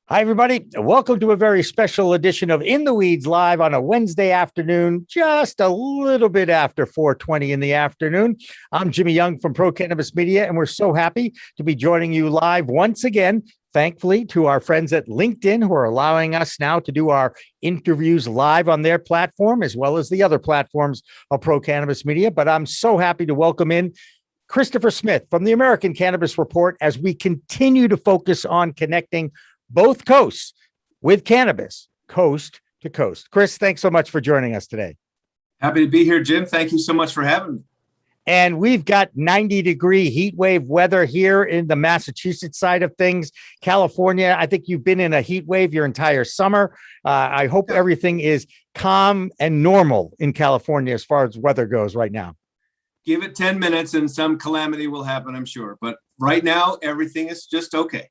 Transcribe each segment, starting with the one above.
Hi, everybody. Welcome to a very special edition of In the Weeds Live on a Wednesday afternoon, just a little bit after 4:20 in the afternoon. I'm Jimmy Young from Pro Cannabis Media, and we're so happy to be joining you live once again. Thankfully, to our friends at LinkedIn who are allowing us now to do our interviews live on their platform, as well as the other platforms of Pro Cannabis Media. But I'm so happy to welcome in Christopher Smith from the American Cannabis Report as we continue to focus on connecting both coasts with cannabis, coast to coast. Chris, thanks so much for joining us today. Happy to be here, Jim. Thank you so much for having me. And we've got 90-degree heat wave weather here in the Massachusetts side of things. California, I think you've been in a heat wave your entire summer. I hope everything is calm and normal in California as far as weather goes right now. Give it 10 minutes and some calamity will happen, I'm sure. But right now, everything is just okay.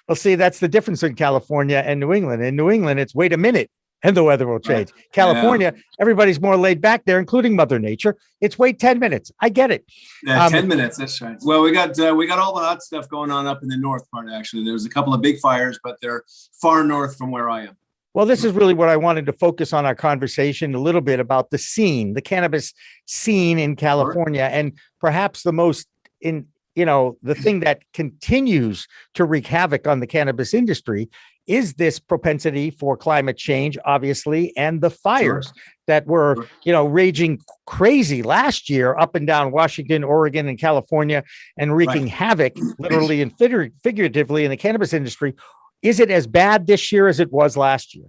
Well, see, that's the difference in California and New England. In New England, it's wait a minute and the weather will change. Right. California, everybody's more laid back there, including Mother Nature. It's wait 10 minutes. I get it. Yeah, 10 minutes. That's right. Well, we got all the hot stuff going on up in the north part, actually. There's a couple of big fires, but they're far north from where I am. Well, this is really what I wanted to focus on our conversation a little bit about the scene, the cannabis scene in California, and perhaps the most the thing that continues to wreak havoc on the cannabis industry is this propensity for climate change, obviously, and the fires that were, raging crazy last year up and down Washington, Oregon, and California, and wreaking havoc, literally and figuratively, in the cannabis industry. Is it as bad this year as it was last year?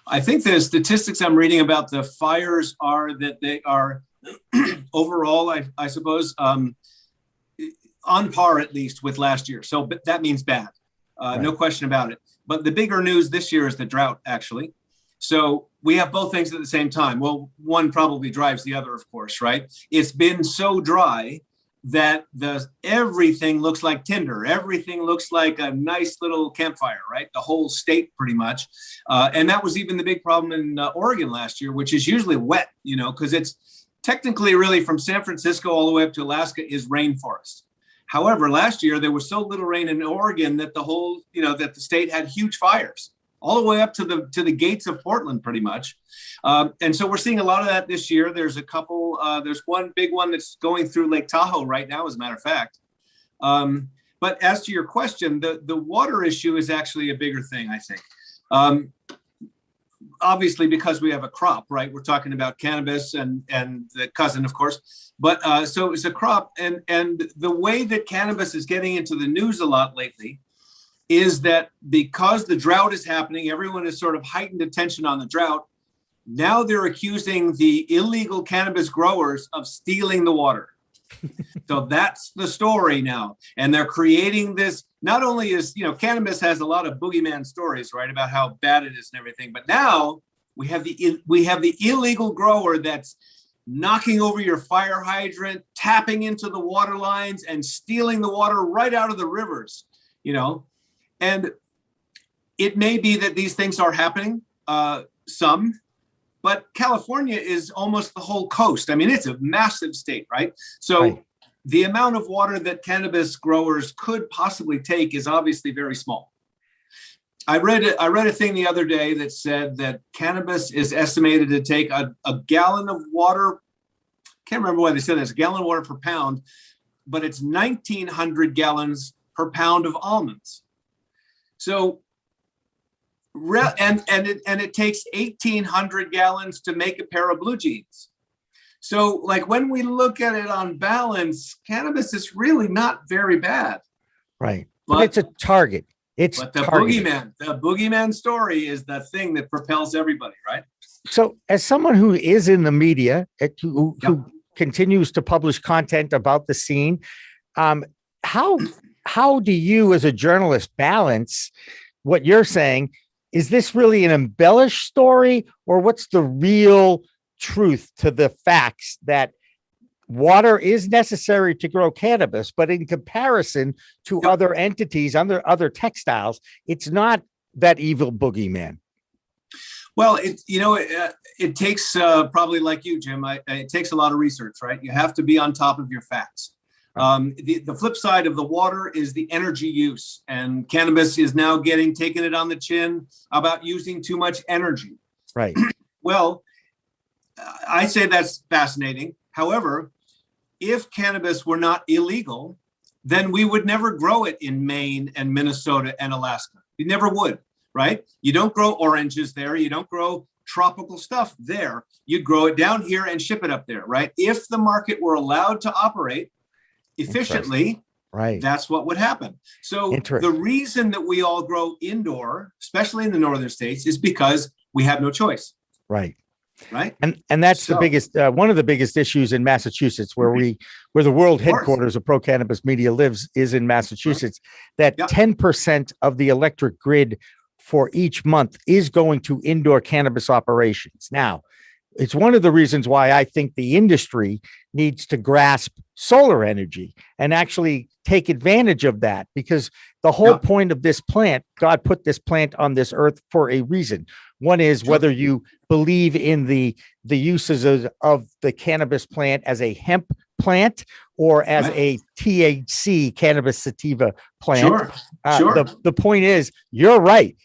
I think the statistics I'm reading about the fires are that they are overall, I suppose, on par, at least, with last year. So that means bad. No question about it. But the bigger news this year is the drought, actually. So we have both things at the same time. Well, one probably drives the other, of course, right? It's been so dry that everything looks like tinder. Everything looks like a nice little campfire, right? The whole state, pretty much. And that was even the big problem in Oregon last year, which is usually wet, because it's technically really from San Francisco all the way up to Alaska is rainforest. However, last year there was so little rain in Oregon that that the state had huge fires all the way up to the gates of Portland, pretty much. And so we're seeing a lot of that this year. There's a couple. There's one big one that's going through Lake Tahoe right now, as a matter of fact. But as to your question, the water issue is actually a bigger thing, I think. Obviously, because we have a crop, right? We're talking about cannabis and the cousin, of course. But so it's a crop. And the way that cannabis is getting into the news a lot lately is that because the drought is happening, everyone is sort of heightened attention on the drought. Now they're accusing the illegal cannabis growers of stealing the water. So that's the story now. And they're creating this. Not only is, cannabis has a lot of boogeyman stories, right, about how bad it is and everything. But now we have the illegal grower that's knocking over your fire hydrant, tapping into the water lines and stealing the water right out of the rivers, And it may be that these things are happening, some, but California is almost the whole coast. I mean, it's a massive state, right? So the amount of water that cannabis growers could possibly take is obviously very small. I read a thing the other day that said that cannabis is estimated to take a gallon of water. Can't remember why they said this, a gallon of water per pound, but it's 1,900 gallons per pound of almonds. So, and it takes 1,800 gallons to make a pair of blue jeans. So, like, when we look at it on balance, cannabis is really not very bad. Right. But it's a target. But the boogeyman story is the thing that propels everybody, right? So as someone who is in the media, who continues to publish content about the scene, how do you as a journalist balance what you're saying? Is this really an embellished story, or what's the real truth to the facts that water is necessary to grow cannabis, but in comparison to other entities, other textiles, it's not that evil boogeyman? Well, it takes probably like you, Jim. It takes a lot of research, right? You have to be on top of your facts. The flip side of the water is the energy use, and cannabis is now taking it on the chin about using too much energy. Right. Well, I say that's fascinating. However, if cannabis were not illegal, then we would never grow it in Maine and Minnesota and Alaska. You never would, right? You don't grow oranges there. You don't grow tropical stuff there. You grow it down here and ship it up there, right? If the market were allowed to operate efficiently, right, that's what would happen. So the reason that we all grow indoor, especially in the northern states, is because we have no choice. Right. Right. And that's the biggest, one of the biggest issues in Massachusetts, where the world headquarters of Pro Cannabis Media lives, is in Massachusetts. That 10% of the electric grid for each month is going to indoor cannabis operations. Now, it's one of the reasons why I think the industry needs to grasp solar energy and actually take advantage of that, because the whole point of this plant, God put this plant on this earth for a reason. One is whether you believe in the uses of the cannabis plant as a hemp plant or as a THC cannabis sativa plant. The point is, you're right.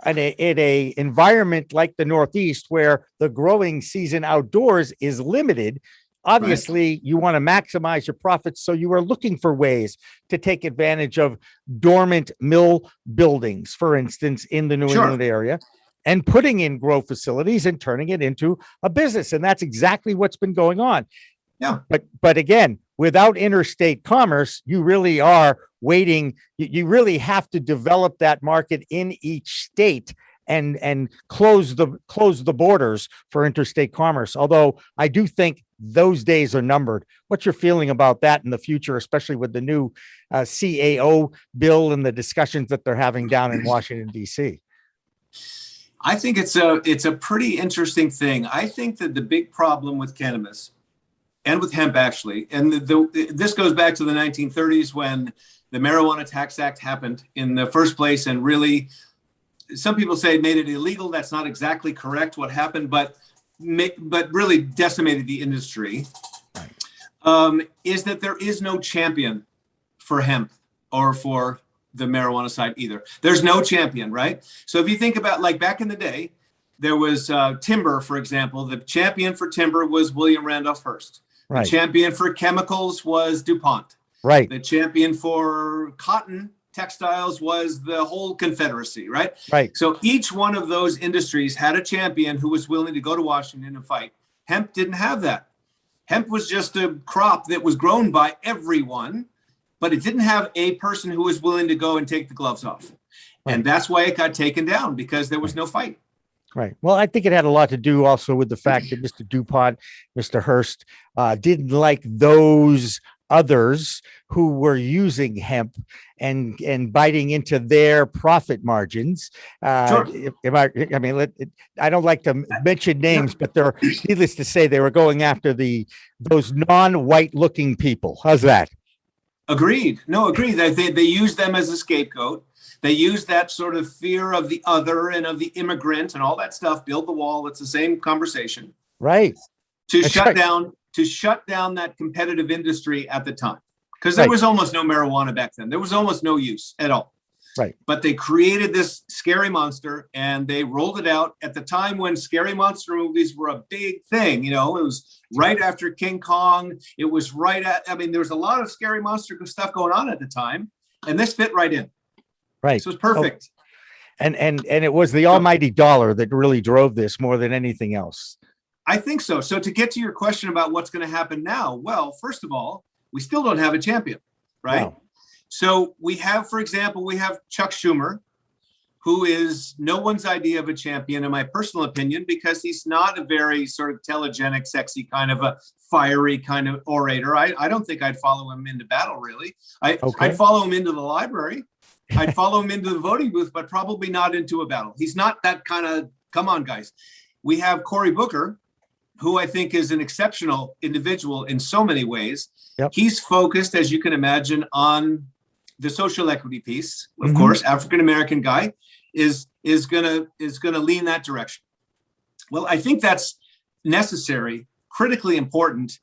In a environment like the Northeast, where the growing season outdoors is limited, obviously you want to maximize your profits. So you are looking for ways to take advantage of dormant mill buildings, for instance, in the New England area, and putting in grow facilities and turning it into a business. And that's exactly what's been going on. Yeah. But again, without interstate commerce, you really are waiting. You really have to develop that market in each state and close the borders for interstate commerce. Although I do think those days are numbered. What's your feeling about that in the future, especially with the new CAO bill and the discussions that they're having down in Washington, D.C.? I think it's a pretty interesting thing. I think that the big problem with cannabis and with hemp, actually, and this goes back to the 1930s when the Marijuana Tax Act happened in the first place, and really, some people say it made it illegal. That's not exactly correct what happened, but really decimated the industry. Is that there is no champion for hemp or for the marijuana side either. There's no champion, right? So if you think about, like, back in the day, there was timber, for example. The champion for timber was William Randolph Hearst. The champion for chemicals was DuPont. Right. The champion for cotton textiles was the whole Confederacy, right? Right. So each one of those industries had a champion who was willing to go to Washington and fight. Hemp didn't have that. Hemp was just a crop that was grown by everyone, but it didn't have a person who was willing to go and take the gloves off. Right. And that's why it got taken down, because there was no fight. Right. Well, I think it had a lot to do also with the fact that Mr. DuPont, Mr. Hearst, didn't like those others who were using hemp and biting into their profit margins. I don't like to mention names, but they're, needless to say, they were going after those non-white looking people. How's that? Agreed. No, agreed. They used them as a scapegoat. They use that sort of fear of the other and of the immigrant and all that stuff. Build the wall. It's the same conversation. Right. To shut down that competitive industry at the time. Because there was almost no marijuana back then. There was almost no use at all. Right. But they created this scary monster and they rolled it out at the time when scary monster movies were a big thing. You know, it was right after King Kong. It was there was a lot of scary monster stuff going on at the time. And this fit right in. Right. So it's perfect. And it was the almighty dollar that really drove this more than anything else. I think so. So to get to your question about what's going to happen now, well, first of all, we still don't have a champion, right? No. So we have, for example, Chuck Schumer, who is no one's idea of a champion, in my personal opinion, because he's not a very sort of telegenic, sexy kind of a fiery kind of orator. I don't think I'd follow him into battle, really. I'd follow him into the library. I'd follow him into the voting booth, but probably not into a battle. He's not that kind of, come on, guys. We have Cory Booker, who I think is an exceptional individual in so many ways. Yep. He's focused, as you can imagine, on the social equity piece. Of course, African-American guy is gonna lean that direction. Well, I think that's necessary, critically important,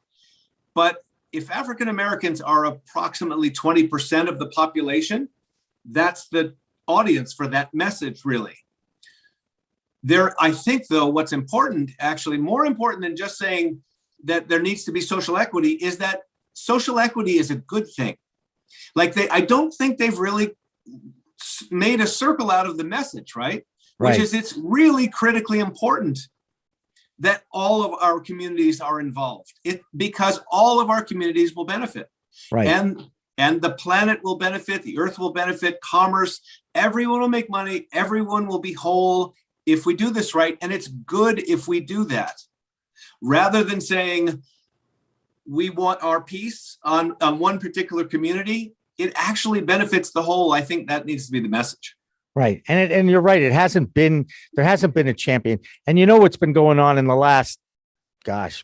but if African Americans are approximately 20% of the population, that's the audience for that message, really. I think, though, what's important, actually more important than just saying that there needs to be social equity, is that social equity is a good thing. Like I don't think they've really made a circle out of the message, right? Right. Which is, it's really critically important that all of our communities are involved. Because all of our communities will benefit. Right. And the planet will benefit, the earth will benefit, commerce, everyone will make money, everyone will be whole if we do this right. And it's good if we do that. Rather than saying we want our piece on one particular community, it actually benefits the whole. I think that needs to be the message. Right. And you're right. There hasn't been a champion. And you know what's been going on in the last,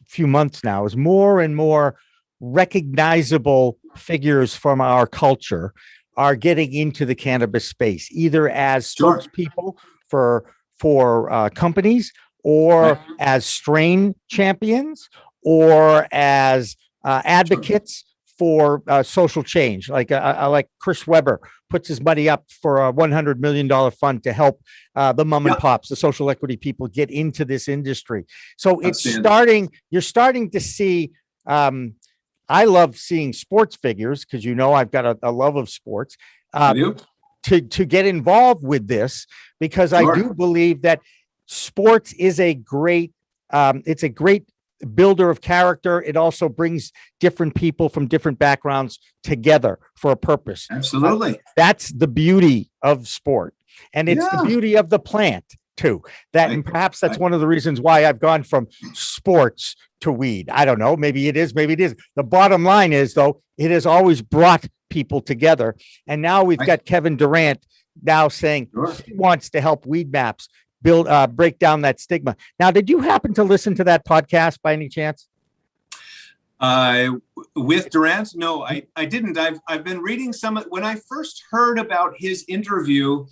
few months now is more and more recognizable figures from our culture are getting into the cannabis space, either as spokespeople for companies, or as strain champions, or as advocates for social change. Like Chris Webber puts his money up for a $100 million fund to help the mom and pops, the social equity people, get into this industry. So you're starting to see, I love seeing sports figures, because I've got a love of sports, to get involved with this, because I do believe that sports is a great builder of character. It also brings different people from different backgrounds together for a purpose. Absolutely. That's the beauty of sport. And it's the beauty of the plant too. And perhaps that's one of the reasons why I've gone from sports to weed. I don't know. Maybe it is. The bottom line is, though, it has always brought people together. And now we've got Kevin Durant now saying he wants to help Weed Maps break down that stigma. Now, did you happen to listen to that podcast by any chance? With Durant? No, I didn't. I've been reading some. When I first heard about his interview,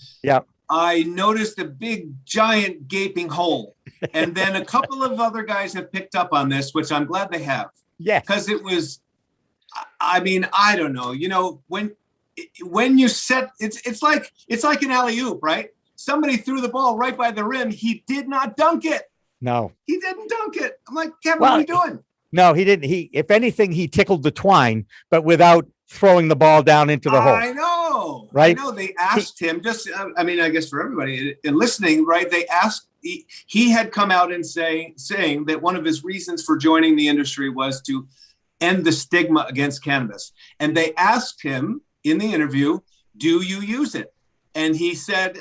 I noticed a big, giant, gaping hole. And then a couple of other guys have picked up on this, which I'm glad they have. Yeah. Because it was, I don't know. When you set, it's like an alley-oop, right? Somebody threw the ball right by the rim. He did not dunk it. No. He didn't dunk it. I'm like, Kevin, what are you doing? No, he didn't. If anything, he tickled the twine, but without throwing the ball down into the hole. I know. Right? I know. They asked him, I guess for everybody in listening, right? They asked, he had come out and saying that one of his reasons for joining the industry was to end the stigma against cannabis. And they asked him in the interview, do you use it? And he said,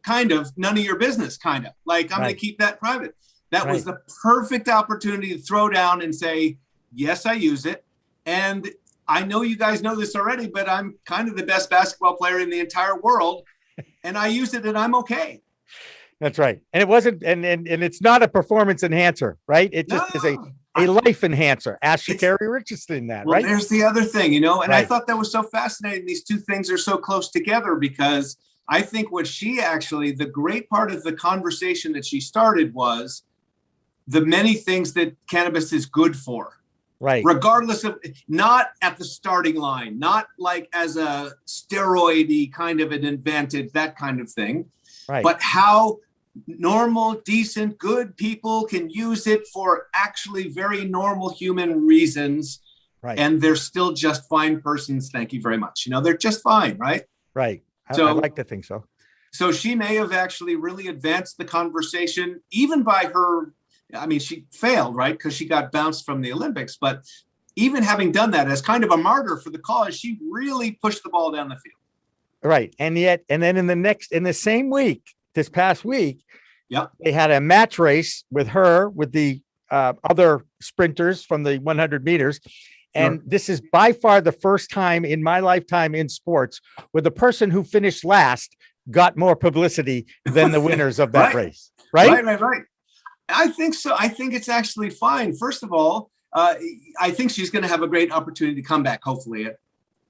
kind of, none of your business, kind of. Like, I'm going to keep that private. That was the perfect opportunity to throw down and say, yes, I use it. And I know you guys know this already, but I'm kind of the best basketball player in the entire world. And I use it and I'm okay. That's right. And it wasn't, and it's not a performance enhancer, right? It just is a life enhancer. Ask Sha'Carri Richardson that, right? There's the other thing, and I thought that was so fascinating. These two things are so close together, because I think the great part of the conversation that she started was the many things that cannabis is good for. Right. Regardless of, not at the starting line, not like as a steroid-y kind of an advantage, that kind of thing. Right. But how normal, decent, good people can use it for actually very normal human reasons. Right. And they're still just fine persons. Thank you very much. They're just fine, right? Right. I like to think so. So she may have actually really advanced the conversation, even by her. She failed, right? Because she got bounced from the Olympics. But even having done that as kind of a martyr for the cause, she really pushed the ball down the field. Right. And then in the same week, this past week, they had a match race with her, with the other sprinters from the 100 meters. And this is by far the first time in my lifetime in sports where the person who finished last got more publicity than the winners of that race. Right. I think so. I think it's actually fine. First of all, I think she's going to have a great opportunity to come back, hopefully,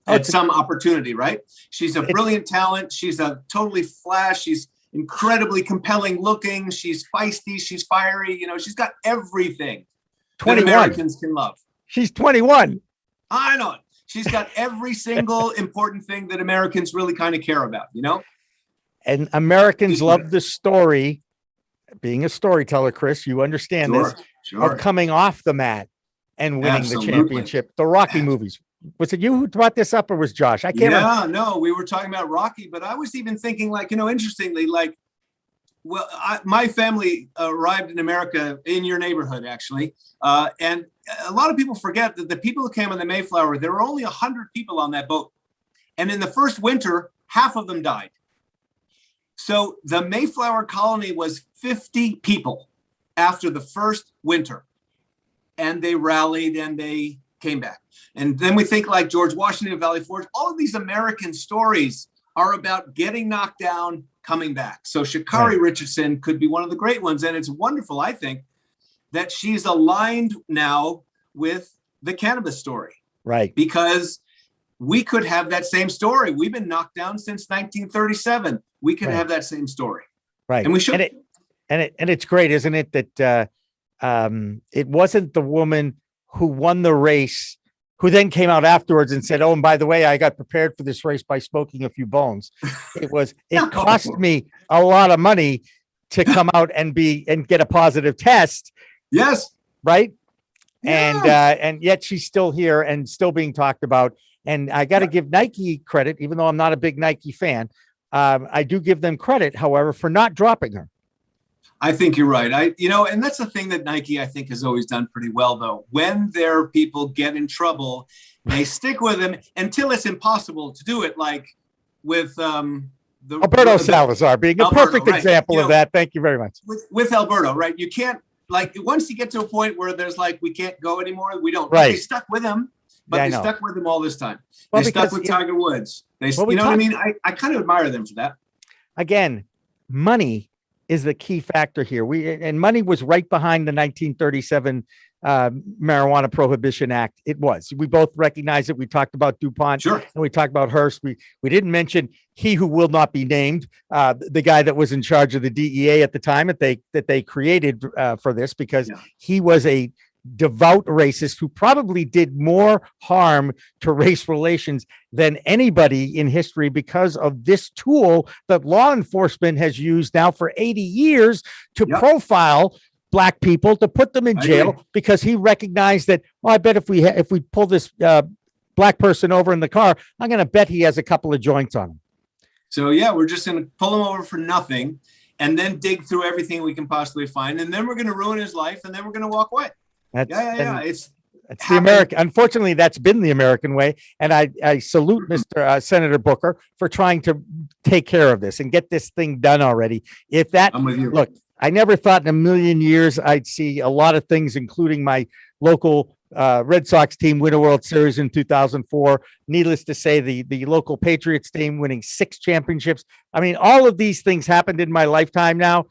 at some opportunity, right? She's a brilliant talent. She's a totally flash. She's incredibly compelling looking. She's feisty. She's fiery. She's got everything 21. that Americans can love. She's 21. I know it. She's got every single important thing that Americans really kind of care about, you know? And Americans love the story. Being a storyteller, Chris, you understand this, of coming off the mat and winning the championship. The Rocky movies. Was it you who brought this up, or was Josh? I can't remember. No, we were talking about Rocky, but I was even thinking, like, interestingly, like, well, my family arrived in America in your neighborhood, actually. And a lot of people forget that the people who came on the Mayflower, there were only 100 people on that boat. And in the first winter, half of them died. So the Mayflower colony was 50 people after the first winter. And they rallied and they came back. And then we think like George Washington, Valley Forge, all of these American stories are about getting knocked down, coming back. So Sha'Carri Richardson could be one of the great ones. And it's wonderful, I think, that she's aligned now with the cannabis story. Right. Because we could have that same story. We've been knocked down since 1937. We could have that same story. Right. And we should. And it's great, isn't it, that it wasn't the woman who won the race who then came out afterwards and said, oh, and by the way, I got prepared for this race by smoking a few bones. It cost me a lot of money to come out and get a positive test. Yes. Right. Yeah. And yet she's still here and still being talked about. And I got to give Nike credit, even though I'm not a big Nike fan. I do give them credit, however, for not dropping her. I think you're right. And that's the thing that Nike, I think, has always done pretty well, though. When their people get in trouble, they stick with them until it's impossible to do it, like with Alberto Salazar being a perfect example of that. Thank you very much. With Alberto, right? You can't, like, once you get to a point where there's like, we can't go anymore, we don't. Right. They stuck with him, but they stuck with him all this time. Well, they stuck with Tiger Woods. You know what I mean? I kind of admire them for that. Again, money is the key factor here. And money was right behind the 1937 Marijuana Prohibition Act. It was. We both recognize it. We talked about DuPont and we talked about Hearst. We didn't mention he who will not be named, the guy that was in charge of the DEA at the time that they created for this, because he was a devout racist who probably did more harm to race relations than anybody in history because of this tool that law enforcement has used now for 80 years to profile Black people, to put them in jail, because he recognized that, well, I bet if we pull this Black person over in the car, I'm going to bet he has a couple of joints on him. So we're just going to pull him over for nothing and then dig through everything we can possibly find. And then we're going to ruin his life and then we're going to walk away. It's the American. Unfortunately, that's been the American way, and I salute Mr. Senator Booker for trying to take care of this and get this thing done already. I'm with you. Look, I never thought in a million years I'd see a lot of things, including my local Red Sox team win a World Series in 2004. Needless to say, the local Patriots team winning 6 championships. I mean, all of these things happened in my lifetime. Now,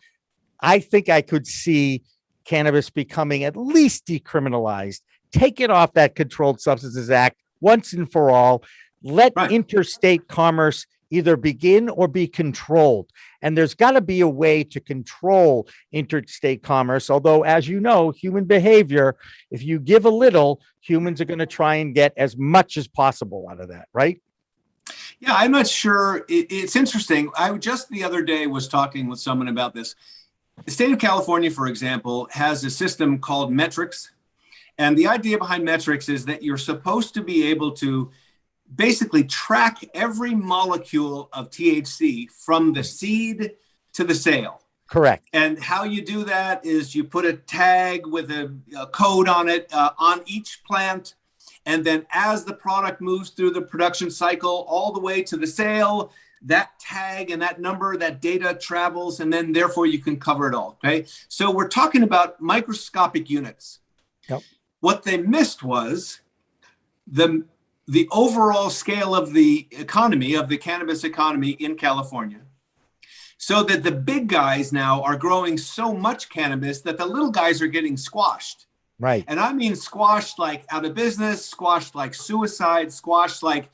I think I could see cannabis becoming at least decriminalized. Take it off that Controlled Substances Act once and for all. Let interstate commerce either begin or be controlled. And there's got to be a way to control interstate commerce. Although, as you know, human behavior, if you give a little, humans are going to try and get as much as possible out of that, right? Yeah, I'm not sure. It's interesting. I just the other day was talking with someone about this. The state of California, for example, has a system called metrics. And the idea behind metrics is that you're supposed to be able to basically track every molecule of THC from the seed to the sale. Correct. And how you do that is you put a tag with a code on it on each plant. And then as the product moves through the production cycle all the way to the sale, that tag and that number, that data travels, and then therefore you can cover it all. Okay. So we're talking about microscopic units. Yep. What they missed was the overall scale of the economy, of the cannabis economy in California. So that the big guys now are growing so much cannabis that the little guys are getting squashed. Right. And I mean squashed like out of business, squashed like suicide, squashed like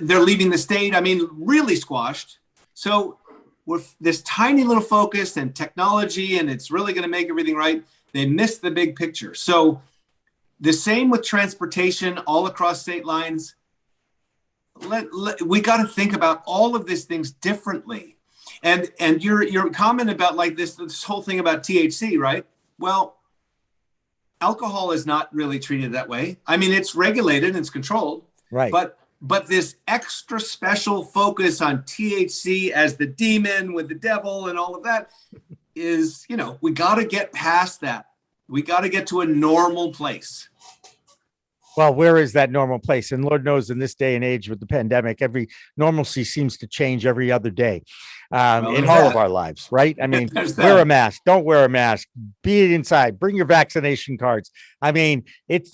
they're leaving the state. I mean, really squashed. So with this tiny little focus and technology, and it's really going to make everything right, they missed the big picture. So The same with transportation all across state lines. We got to think about all of these things differently. And your comment about like this whole thing about THC, right? Well, alcohol is not really treated that way. I mean, it's regulated and it's controlled, Right. But this extra special focus on THC as the demon with the devil and all of that is, we got to get past that. We got to get to a normal place. Well, where is that normal place? And Lord knows in this day and age with the pandemic, every normalcy seems to change every other day in all of our lives, right? I mean, wear a mask, don't wear a mask, be it inside, bring your vaccination cards. I mean, it's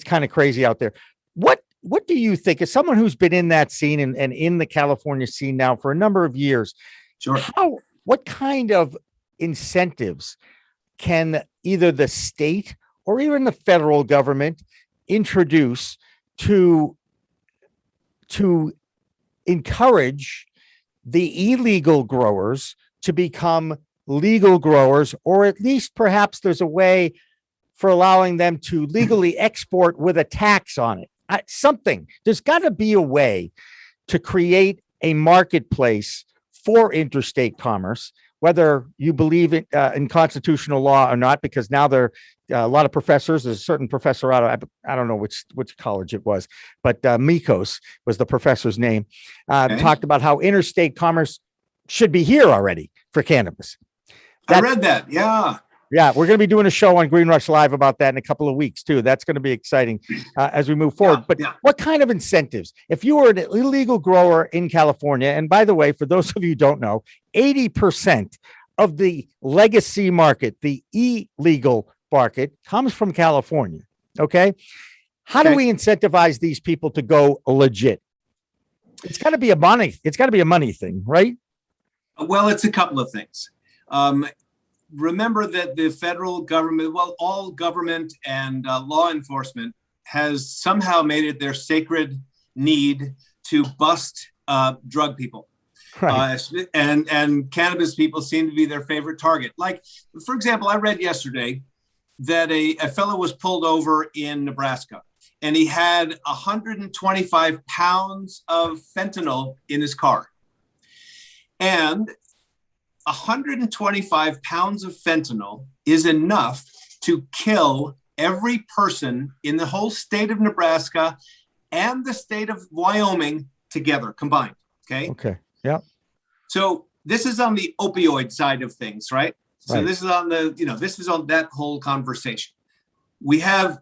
kind of crazy out there. What do you think, as someone who's been in that scene and in the California scene now for a number of years, sure, what kind of incentives can either the state or even the federal government introduce to encourage the illegal growers to become legal growers, or at least perhaps there's a way for allowing them to legally export with a tax on it? Something. There's got to be a way to create a marketplace for interstate commerce, whether you believe in constitutional law or not, because now there are a lot of professors. There's a certain professor out of, I don't know which college it was, but Mikos was the professor's name, talked about how interstate commerce should be here already for cannabis. I read that. Yeah. Yeah, we're going to be doing a show on Green Rush Live about that in a couple of weeks, too. That's going to be exciting as we move forward. But what kind of incentives? If you were an illegal grower in California, and by the way, for those of you who don't know, 80% of the legacy market, the illegal market, comes from California. Okay? How do we incentivize these people to go legit? It's got to be a money. It's got to be a money thing, right? Well, it's a couple of things. Remember that the federal government, all government and law enforcement has somehow made it their sacred need to bust drug people. Right. And cannabis people seem to be their favorite target. Like, for example, I read yesterday that a fellow was pulled over in Nebraska, and he had 125 pounds of fentanyl in his car. And 125 pounds of fentanyl is enough to kill every person in the whole state of Nebraska and the state of Wyoming together, combined. Okay. Yeah. So this is on the opioid side of things, right? So this is on this is on that whole conversation. We have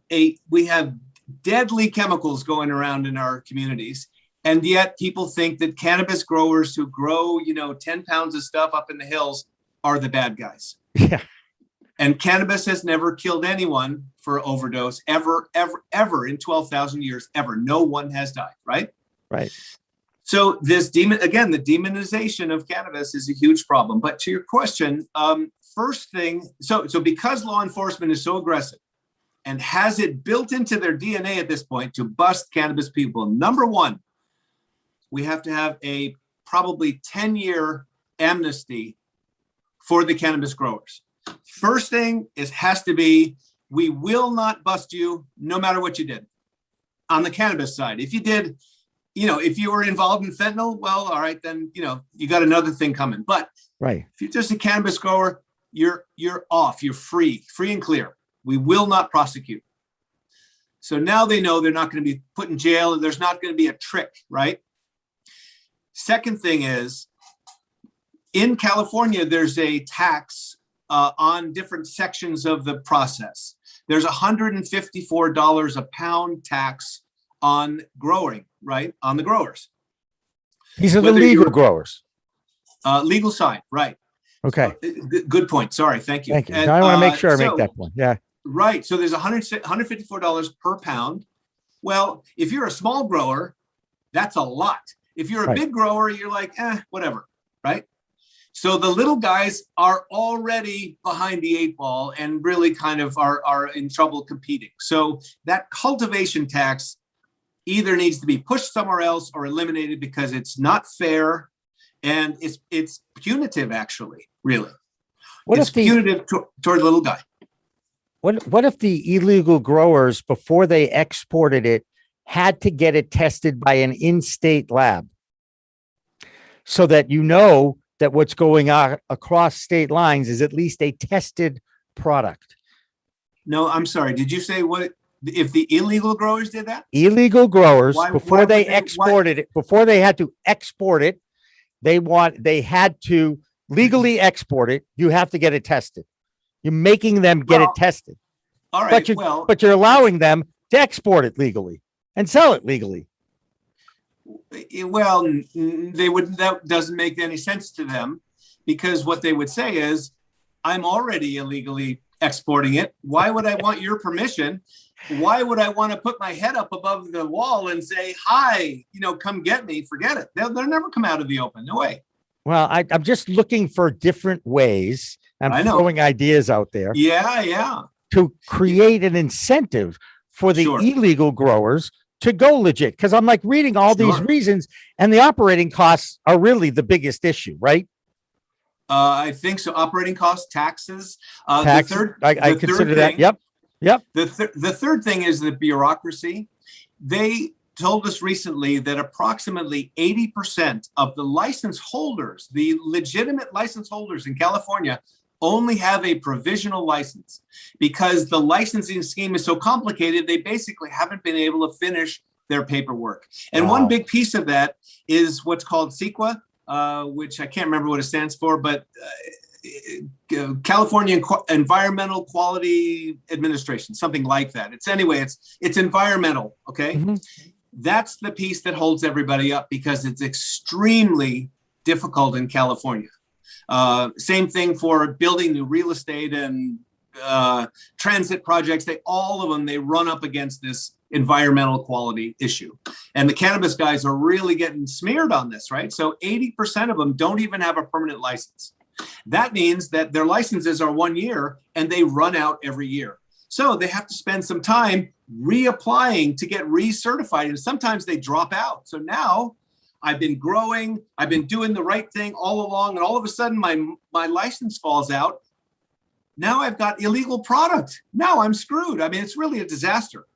deadly chemicals going around in our communities. And yet people think that cannabis growers who grow, 10 pounds of stuff up in the hills are the bad guys. Yeah. And cannabis has never killed anyone for overdose ever in 12,000 years, ever. No one has died, right? Right. So the demonization of cannabis is a huge problem. But to your question, first thing, so because law enforcement is so aggressive and has it built into their DNA at this point to bust cannabis people, number one, we have to have a probably 10-year amnesty for the cannabis growers. First thing has to be, we will not bust you no matter what you did on the cannabis side. If you did, if you were involved in fentanyl, well, all right, then, you got another thing coming. But if you're just a cannabis grower, you're off, you're free and clear. We will not prosecute. So now they know they're not going to be put in jail. There's not going to be a trick, right? Second thing is, in California, there's a tax on different sections of the process. There's $154 a pound tax on growing, right? On the growers. These are the legal growers. Legal side, right. Okay. Good point. Sorry. Thank you. Thank you. And, I want to make sure I make that point. Yeah. Right. So there's $154 per pound. Well, if you're a small grower, that's a lot. If you're a big grower, you're like, whatever, right? So the little guys are already behind the eight ball and really kind of are in trouble competing. So that cultivation tax either needs to be pushed somewhere else or eliminated because it's not fair and it's punitive, actually, really. It's punitive toward the little guy. What if the illegal growers, before they exported it, had to get it tested by an in-state lab so that that what's going on across state lines is at least a tested product? No, I'm sorry. Did you say what if the illegal growers did that? Illegal growers, Why before would they they- exported it, before they had to export it, they had to legally export it. You have to get it tested. You're making them get it Well, tested, All right. but you're allowing them to export it legally and sell it legally. Well, they wouldn't. That doesn't make any sense to them, because what they would say is, I'm already illegally exporting it. Why would I want your permission? Why would I want to put my head up above the wall and say, hi, come get me? Forget it. They'll never come out of the open. No way. Well, I'm just looking for different ways. I I'm know. throwing ideas out there Yeah. to create an incentive for the Sure. illegal growers to go legit. Because I'm like reading all these Sure. reasons, and the operating costs are really the biggest issue, right? I think so. Operating costs, taxes. Tax, I consider that. Yep. The third thing is the bureaucracy. They told us recently that approximately 80% of the license holders, the legitimate license holders in California, only have a provisional license because the licensing scheme is so complicated. They basically haven't been able to finish their paperwork. And one big piece of that is what's called CEQA, which I can't remember what it stands for, but California Environmental Quality Administration, something like that. It's environmental. Okay. Mhm. That's the piece that holds everybody up because it's extremely difficult in California. Same thing for building new real estate and transit projects. All of them run up against this environmental quality issue. And the cannabis guys are really getting smeared on this, right? So 80% of them don't even have a permanent license. That means that their licenses are 1 year and they run out every year. So they have to spend some time reapplying to get recertified. And sometimes they drop out. So now I've been growing, I've been doing the right thing all along, and all of a sudden my license falls out. Now I've got illegal product. Now I'm screwed. I mean, it's really a disaster.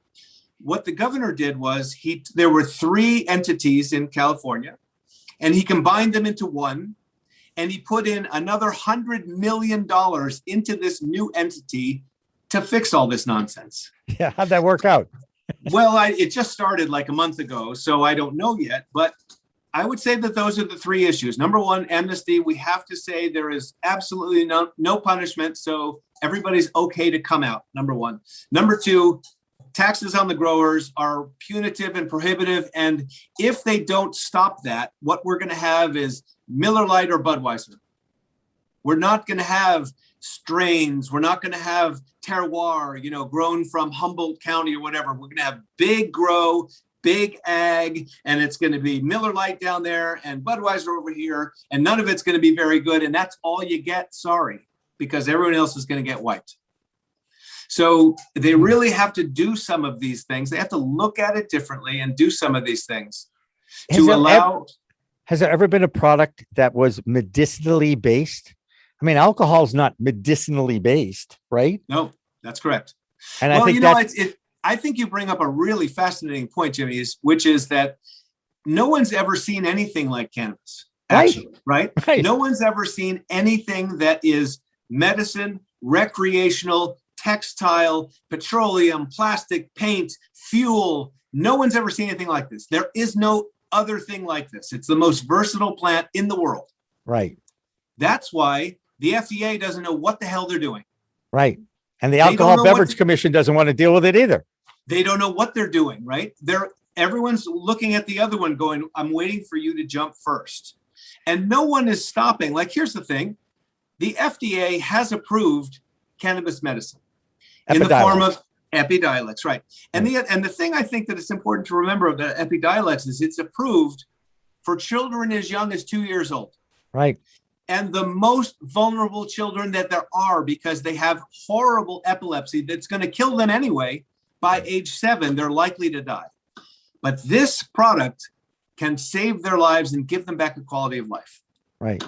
What the governor did was there were 3 entities in California, and he combined them into one, and he put in another $100 million into this new entity to fix all this nonsense. Yeah, how'd that work out? Well, it just started like a month ago, so I don't know yet, but I would say that those are the 3 issues. Number 1, amnesty. We have to say there is absolutely no punishment, so everybody's okay to come out, number 1. Number 2, taxes on the growers are punitive and prohibitive, and if they don't stop that, what we're going to have is Miller Lite or Budweiser. We're not going to have strains. We're not going to have terroir, grown from Humboldt County or whatever. We're going to have big grow, big ag, and it's going to be Miller Lite down there and Budweiser over here, and none of it's going to be very good. And that's all you get. Sorry, because everyone else is going to get wiped. So they really have to do some of these things. They have to look at it differently and do some of these things to allow. Has there ever been a product that was medicinally based? I mean, alcohol is not medicinally based, right? No, that's correct. And well, I think I think you bring up a really fascinating point, Jimmy, which is that no one's ever seen anything like cannabis, actually, right? No one's ever seen anything that is medicine, recreational, textile, petroleum, plastic, paint, fuel. No one's ever seen anything like this. There is no other thing like this. It's the most versatile plant in the world. Right. That's why the FDA doesn't know what the hell they're doing. Right. And the Alcohol Beverage Commission doesn't want to deal with it either. They don't know what they're doing, right? Everyone's looking at the other one going, I'm waiting for you to jump first. And no one is stopping. Like, here's the thing. The FDA has approved cannabis medicine in the form of Epidiolex, right? And the thing I think that it's important to remember about Epidiolex is it's approved for children as young as 2 years old. Right. And the most vulnerable children that there are, because they have horrible epilepsy that's going to kill them anyway. By age 7, they're likely to die. But this product can save their lives and give them back a quality of life. Right.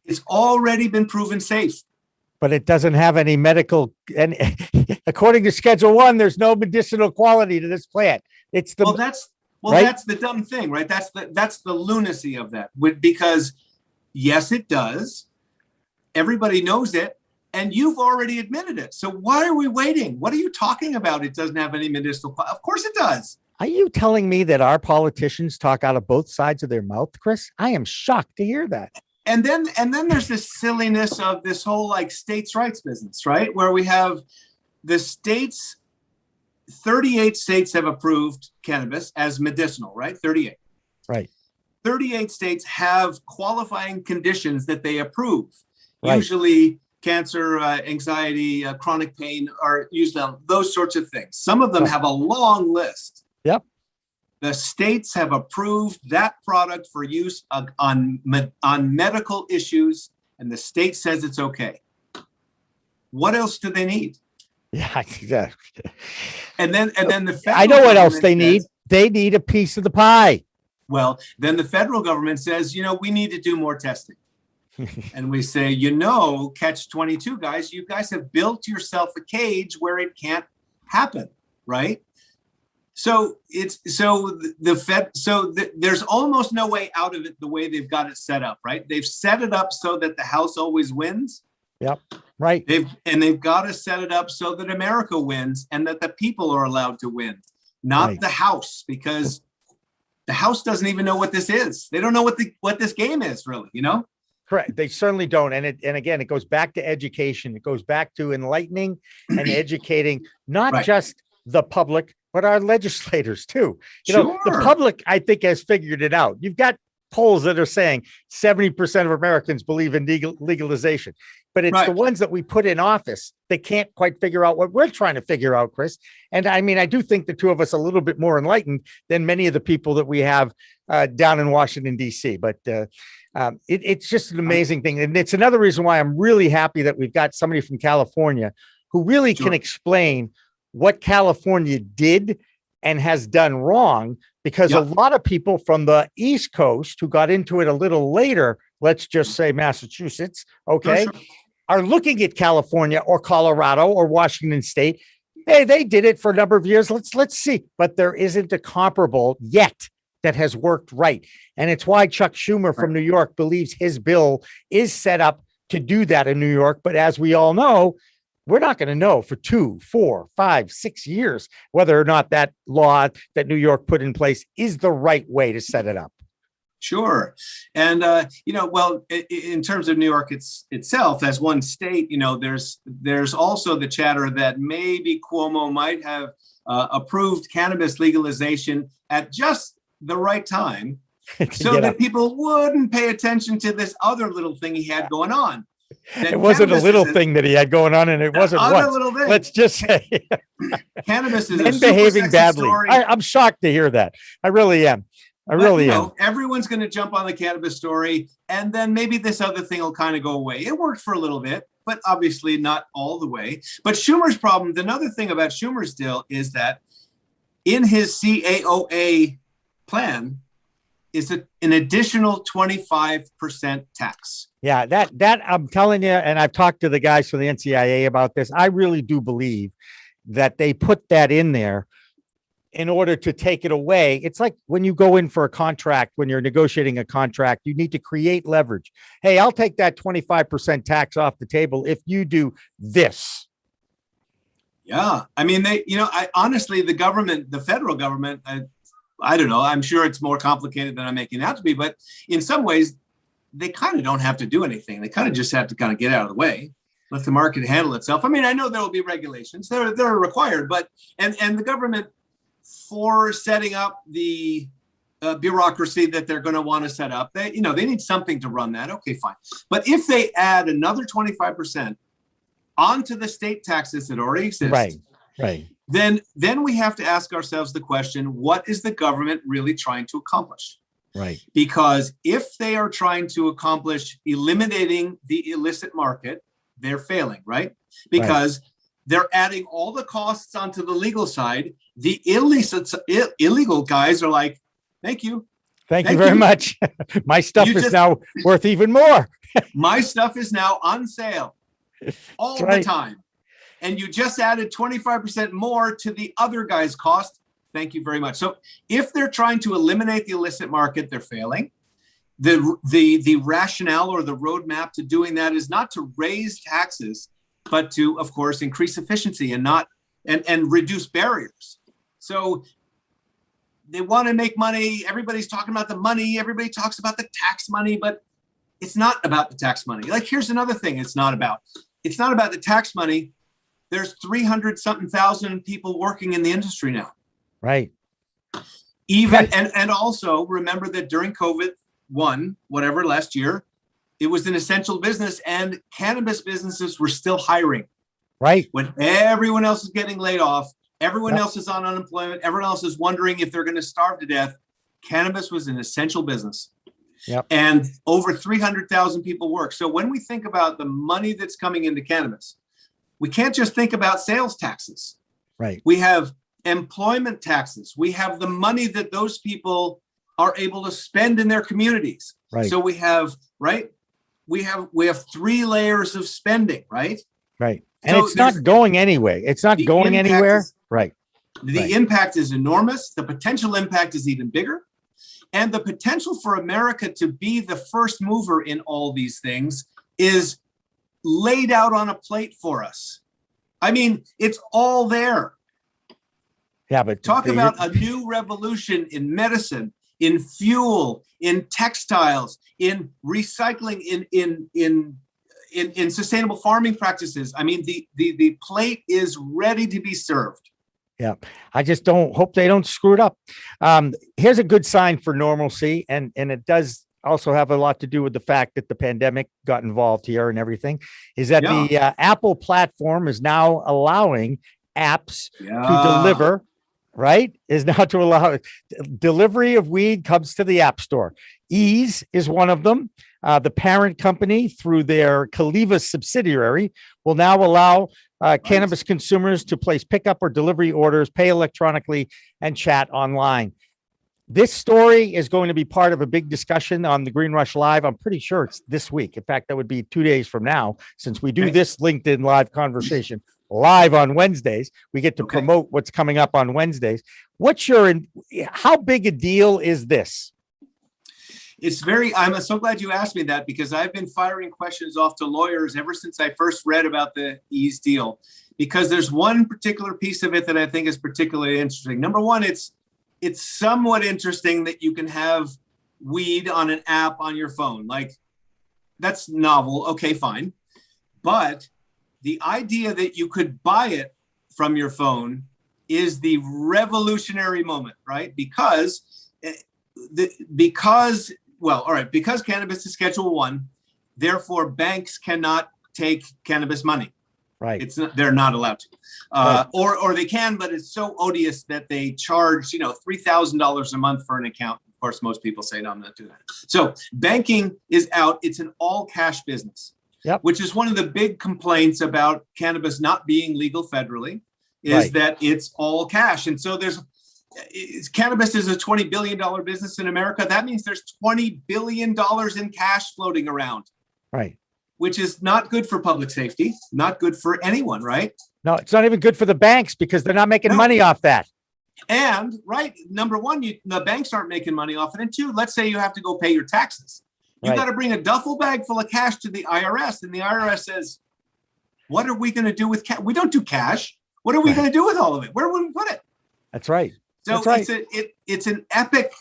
It's already been proven safe. But it doesn't have any medical, and according to Schedule 1, there's no medicinal quality to this plant. It's the right? That's the dumb thing, right? That's the lunacy of that. Because yes, it does. Everybody knows it, and you've already admitted it. So why are we waiting? What are you talking about? It doesn't have any medicinal quality. Of course it does. Are you telling me that our politicians talk out of both sides of their mouth, Chris? I am shocked to hear that. And then there's this silliness of this whole like states' rights business, right? Where we have the states, 38 states have approved cannabis as medicinal, right? 38. Right. 38 states have qualifying conditions that they approve. Right. Usually cancer, anxiety, chronic pain are usually those sorts of things. Some of them have a long list. Yep. The states have approved that product for use on medical issues, and the state says it's okay. What else do they need? Yeah, exactly. And then the federal I know what else they need. says, They need a piece of the pie. well, then the federal government says, we need to do more testing. And we say, catch 22 guys, you guys have built yourself a cage where it can't happen, right? So there's almost no way out of it the way they've got it set up, right? They've set it up so that the House always wins. Yep. Right. They've got to set it up so that America wins and that the people are allowed to win, not the House, because the House doesn't even know what this is. They don't know what this game is, really, Correct. They certainly don't. And again, it goes back to education. It goes back to enlightening and educating, not just the public, but our legislators too. The public, I think, has figured it out. You've got polls that are saying 70% of Americans believe in legalization, but it's the ones that we put in office that can't quite figure out what we're trying to figure out, Chris. And I mean, I do think the two of us are a little bit more enlightened than many of the people that we have down in Washington, D.C. But it's just an amazing thing. And it's another reason why I'm really happy that we've got somebody from California who really can explain what California did and has done wrong, because a lot of people from the East Coast who got into it a little later, let's just say Massachusetts, are looking at California or Colorado or Washington State. Hey, they did it for a number of years. Let's see. But there isn't a comparable yet that has worked right. And it's why Chuck Schumer from New York believes his bill is set up to do that in New York. But as we all know, we're not going to know for 2, 4, 5, 6 years whether or not that law that New York put in place is the right way to set it up. Sure. And, in terms of New York itself, as one state, there's also the chatter that maybe Cuomo might have approved cannabis legalization at just the right time so that people wouldn't pay attention to this other little thing he had going on. It wasn't a little thing that he had going on, and it wasn't once. Let's just say cannabis is men behaving badly. I'm shocked to hear that. I really am. I really am. Everyone's going to jump on the cannabis story, and then maybe this other thing will kind of go away. It worked for a little bit, but obviously not all the way. But Schumer's problem, another thing about Schumer's deal is that in his CAOA plan is an additional 25% tax. Yeah, that I'm telling you, and I've talked to the guys from the NCIA about this. I really do believe that they put that in there in order to take it away. It's like when you go in for a contract, when you're negotiating a contract, you need to create leverage. Hey, I'll take that 25% tax off the table if you do this. Yeah. I mean, honestly, the federal government, I don't know, I'm sure it's more complicated than I'm making it out to be, but in some ways, they kind of don't have to do anything. They kind of just have to kind of get out of the way, let the market handle itself. I mean, I know there will be regulations, they're required, but, and the government, for setting up the bureaucracy that they're going to want to set up, they need something to run that. Okay, fine. But if they add another 25% onto the state taxes that already exist, right, then we have to ask ourselves the question, what is the government really trying to accomplish? Right. Because if they are trying to accomplish eliminating the illicit market, they're failing, right? Because they're adding all the costs onto the legal side. The illegal guys are like, thank you. Thank you very much. My stuff is now worth even more. My stuff is now on sale all the time. and you just added 25% more to the other guy's cost. Thank you very much. So if they're trying to eliminate the illicit market, they're failing. The rationale or the roadmap to doing that is not to raise taxes, but to, of course, increase efficiency and reduce barriers. So they want to make money. Everybody's talking about the money. Everybody talks about the tax money, but it's not about the tax money. Like, here's another thing it's not about. It's not about the tax money. There's 300-something thousand people working in the industry now. Right. And also remember that during COVID, last year, it was an essential business and cannabis businesses were still hiring. Right. When everyone else is getting laid off, everyone else is on unemployment, everyone else is wondering if they're going to starve to death. Cannabis was an essential business. Yep. And over 300,000 people work. So when we think about the money that's coming into cannabis, we can't just think about sales taxes. Right. We have employment taxes. We have the money that those people are able to spend in their communities. Right. So we have three layers of spending, right? Right. And So it's not going anyway. It's not going anywhere. Right. The impact is enormous. The potential impact is even bigger. And the potential for America to be the first mover in all these things is laid out on a plate for us. I mean, it's all there. Yeah, but talk about a new revolution in medicine, in fuel, in textiles, in recycling, in sustainable farming practices. I mean, the plate is ready to be served. Yeah, I just hope they don't screw it up. Here's a good sign for normalcy, and it does also have a lot to do with the fact that the pandemic got involved here and everything, is that the Apple platform is now allowing apps to deliver, right? Is now to allow delivery of weed comes to the App Store. Ease is one of them. The parent company, through their Caliva subsidiary, will now allow cannabis consumers to place pickup or delivery orders, pay electronically, and chat online. This story is going to be part of a big discussion on the Green Rush Live. I'm pretty sure it's this week. In fact, that would be 2 days from now, since we do this LinkedIn Live conversation live on Wednesdays. We get to promote what's coming up on Wednesdays. How big a deal is this? I'm so glad you asked me that, because I've been firing questions off to lawyers ever since I first read about the Ease deal, because there's one particular piece of it that I think is particularly interesting. Number one, it's somewhat interesting that you can have weed on an app on your phone. Like, that's novel. Okay, fine. But the idea that you could buy it from your phone is the revolutionary moment, right? Because cannabis is Schedule I, therefore banks cannot take cannabis money. Right. They're not allowed to, or they can, but it's so odious that they charge, $3,000 a month for an account. Of course, most people say, no, I'm not doing that. So banking is out. It's an all cash business, which is one of the big complaints about cannabis not being legal federally, is that it's all cash. And so cannabis is a $20 billion business in America. That means there's $20 billion in cash floating around. Right. Which is not good for public safety, not good for anyone, right? No, it's not even good for the banks, because they're not making money off that. And number one, the banks aren't making money off it. And two, let's say you have to go pay your taxes. You got to bring a duffel bag full of cash to the IRS. And the IRS says, what are we going to do with cash? We don't do cash. What are we going to do with all of it? Where would we put it? That's right. So it's an epic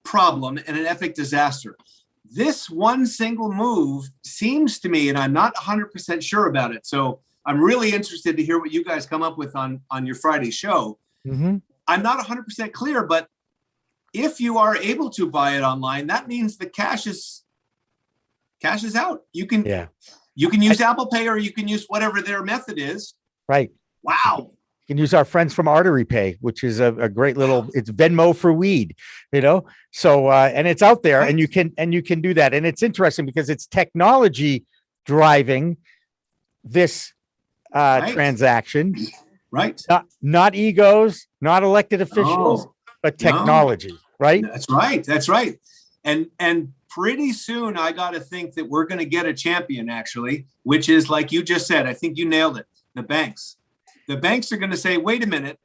problem and an epic disaster. This one single move seems to me, and I'm not 100% sure about it, so I'm really interested to hear what you guys come up with on your Friday show. Mm-hmm. I'm not 100% clear, but if you are able to buy it online, that means the cash is out. You can use Apple Pay, or you can use whatever their method is. Right. Wow. Can use our friends from Artery Pay, which is a great little, it's Venmo for weed, so and it's out there, and you can do that. And it's interesting because it's technology driving this transaction, right? Not egos, not elected officials, but technology, right? That's right. And pretty soon I got to think that we're going to get a champion, actually, which is, like you just said, I think you nailed it, the banks. The banks are going to say, wait a minute,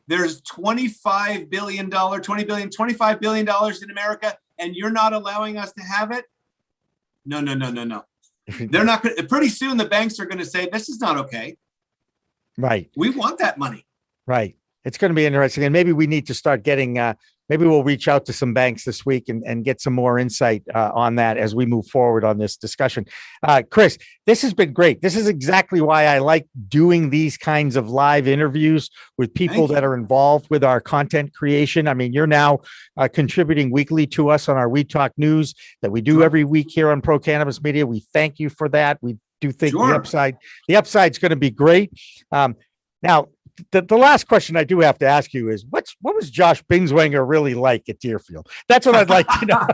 there's $25 billion, $25 billion in America, and you're not allowing us to have it? No. They're not going to, pretty soon the banks are going to say, this is not okay. Right. We want that money. Right. It's going to be interesting. And maybe we need to start getting, maybe we'll reach out to some banks this week and get some more insight on that as we move forward on this discussion. Chris, this has been great. This is exactly why I like doing these kinds of live interviews with people that are involved with our content creation. I mean, you're now contributing weekly to us on our We Talk News that we do every week here on Pro Cannabis Media. We thank you for that. We do think the upside's going to be great. Now, the last question I do have to ask you is what was Josh Binswanger really like at Deerfield? That's what I'd like to know.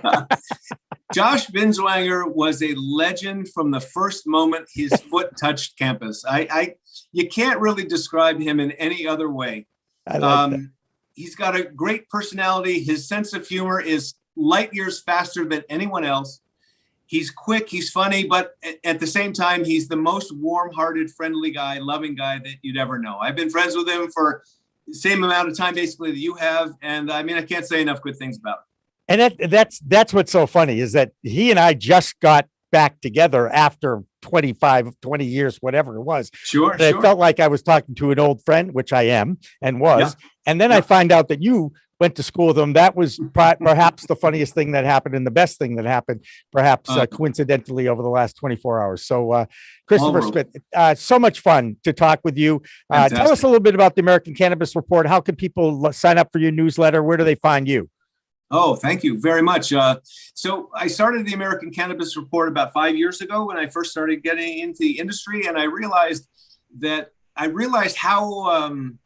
Josh Binswanger was a legend from the first moment his foot touched campus. You can't really describe him in any other way. He's got a great personality. His sense of humor is light years faster than anyone else. He's quick, he's funny, but at the same time, he's the most warm-hearted, friendly guy, loving guy that you'd ever know. I've been friends with him for the same amount of time, basically, that you have. And I mean, I can't say enough good things about him. And that's what's so funny is that he and I just got back together after 20 years, whatever it was. Sure. It felt like I was talking to an old friend, which I am and was. Yeah. And then I find out that you went to school with him. That was perhaps the funniest thing that happened and the best thing that happened, perhaps coincidentally over the last 24 hours. So Christopher Smith, so much fun to talk with you. Tell us a little bit about the American Cannabis Report. How can people sign up for your newsletter? Where do they find you? Oh, thank you very much. So I started the American Cannabis Report about 5 years ago when I first started getting into the industry. And I realized how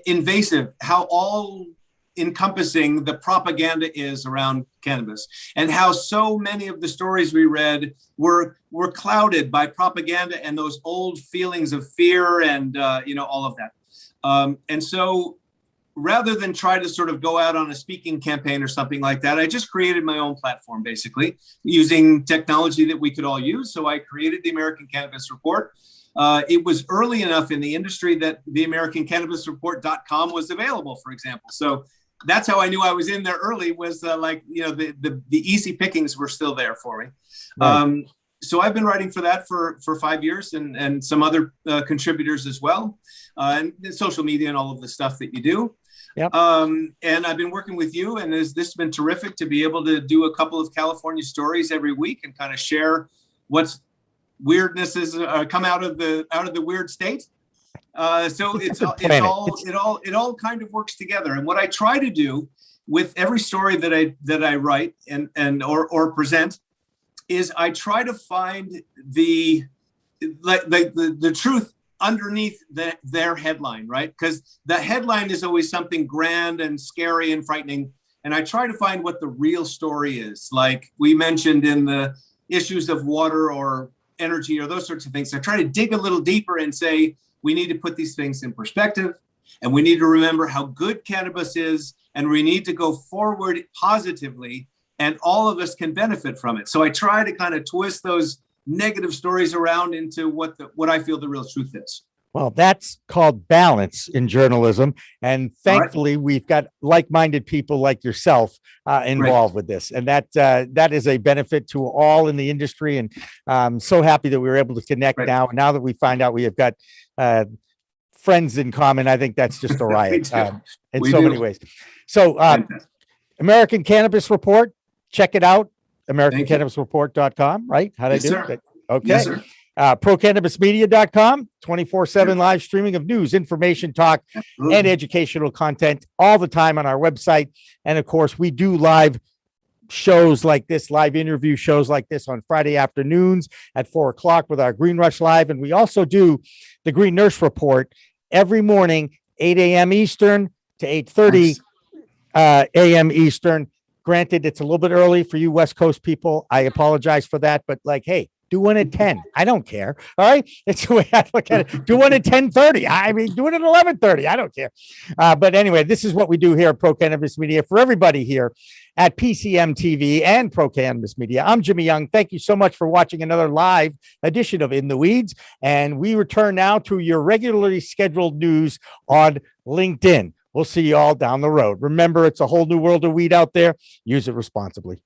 invasive, how all encompassing the propaganda is around cannabis, and how so many of the stories we read were clouded by propaganda and those old feelings of fear and all of that. And so rather than try to sort of go out on a speaking campaign or something like that, I just created my own platform, basically using technology that we could all use. So I created the American Cannabis Report. It was early enough in the industry that the AmericanCannabisReport.com was available, for example. So that's how I knew I was in there early, was the easy pickings were still there for me. Right. So I've been writing for that for 5 years and some other contributors as well, and social media and all of the stuff that you do. Yep. And I've been working with you, and this has been terrific to be able to do a couple of California stories every week and kind of share what's weirdnesses come out of the weird state. So it all kind of works together. And what I try to do with every story that I write or present is I try to find the truth underneath their headline, right? Because the headline is always something grand and scary and frightening. And I try to find what the real story is. Like we mentioned in the issues of water or energy or those sorts of things. I try to dig a little deeper and say, we need to put these things in perspective, and we need to remember how good cannabis is, and we need to go forward positively, and all of us can benefit from it. So I try to kind of twist those negative stories around into what I feel the real truth is. Well, that's called balance in journalism. And thankfully, we've got like-minded people like yourself involved with this. And that is a benefit to all in the industry. And I'm so happy that we were able to connect now. And now that we find out we have got friends in common, I think that's just a riot in so many ways. So American Cannabis Report, check it out. AmericanCannabisReport.com, right? How did I do it? Okay. Yes, sir. ProCannabisMedia.com, 24/7 live streaming of news, information, talk, and educational content all the time on our website. And of course, we do live shows like this, live interview shows like this on Friday afternoons at 4 o'clock with our Green Rush Live. And we also do the Green Nurse Report every morning, 8 a.m. Eastern to 8:30 a.m. Eastern. Granted, it's a little bit early for you West Coast people. I apologize for that. But hey, Do one at 10. I don't care. All right. It's the way I look at it. Do one at 10:30. I mean, do it at 11:30. I don't care. But anyway, this is what we do here at Pro Cannabis Media for everybody here at PCM TV and Pro Cannabis Media. I'm Jimmy Young. Thank you so much for watching another live edition of In the Weeds. And we return now to your regularly scheduled news on LinkedIn. We'll see you all down the road. Remember, it's a whole new world of weed out there. Use it responsibly.